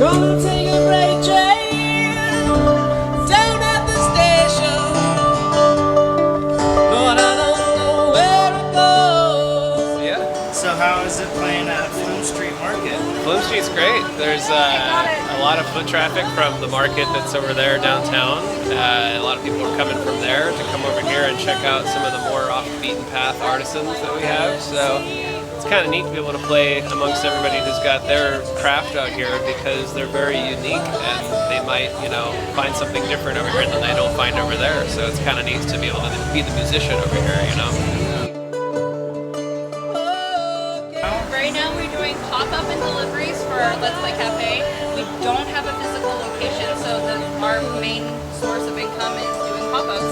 Gonna take a freight train down at the station, but I don't know where it goes. Yeah. So how is it playing at Flume Street Market? Flume Street's great. There's a lot of foot traffic from the market that's over there downtown. A lot of people are coming from there to come over here and check out some of the more off the beaten path artisans that we have. So it's kind of neat to be able to play amongst everybody who's got their craft out here, because they're very unique and they might, find something different over here than they don't find over there. So it's kind of neat to be able to be the musician over here, Right now we're doing pop-up and deliveries for Let's Play Cafe. We don't have a physical location, so our main source of income is doing pop-ups.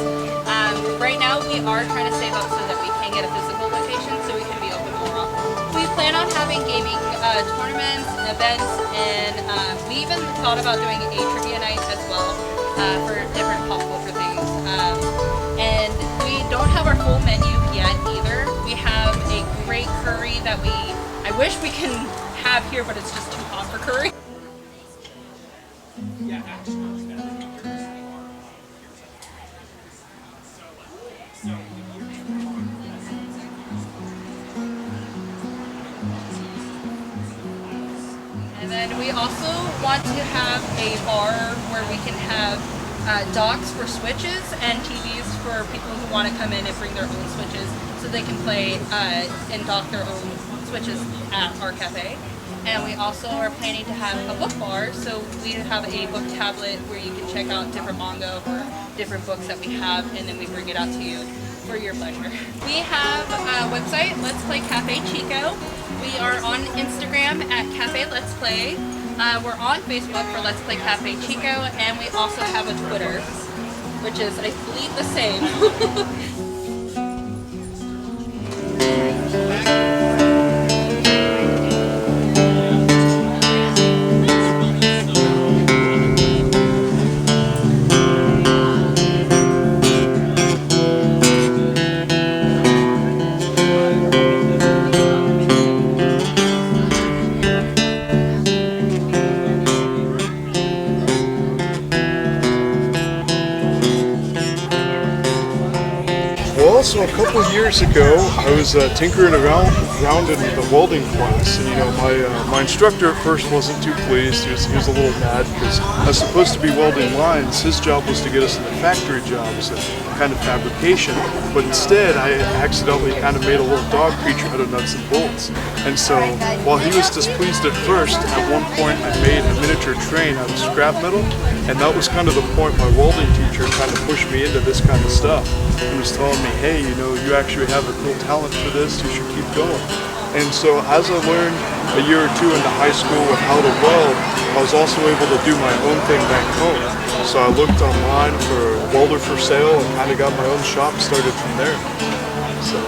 Right now we are trying to save up so that we can get a physical location so we can be open more often. We plan on having gaming tournaments, events, and we even thought about doing a trivia night as well for different pop culture things. And we don't have our full menu yet either. We have a great curry that I wish we can have here, but it's just too hot for curry. And then we also want to have a bar where we can have docks for switches and TVs for people who want to come in and bring their own switches so they can play and dock their own switches at our cafe. And we also are planning to have a book bar, so we have a book tablet where you can check out different manga or different books that we have, and then we bring it out to you for your pleasure. We have a website, Let's Play Cafe Chico. We are on Instagram at Cafe Let's Play. We're on Facebook for Let's Play Cafe Chico, and we also have a Twitter, which is, I believe, the same. Well, so a couple of years ago, I was tinkering around in the welding class, and my instructor at first wasn't too pleased. He was a little mad because I was supposed to be welding lines. His job was to get us into factory jobs and kind of fabrication, but instead I accidentally kind of made a little dog creature out of nuts and bolts. And so while he was displeased at first, at one point I made a miniature train out of scrap metal, and that was kind of the point my welding teacher kind of pushed me into this kind of stuff. He was telling me, hey, you actually have a cool talent for this, you should keep going. And so as I learned a year or two into high school with how to weld, I was also able to do my own thing back home. So I looked online for a welder for sale and kind of got my own shop started from there. So.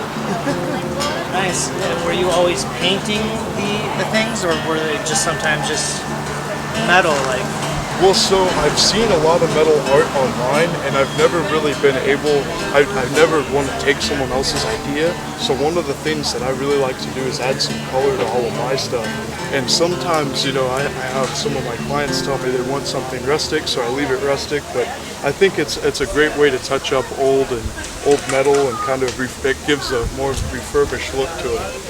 Nice. Were you always painting the things, or were they just sometimes just metal, like? Well, so I've seen a lot of metal art online, and I've never really been able, I've never want to take someone else's idea. So one of the things that I really like to do is add some color to all of my stuff. And sometimes, I have some of my clients tell me they want something rustic, so I leave it rustic. But I think it's a great way to touch up old metal and kind of it gives a more refurbished look to it.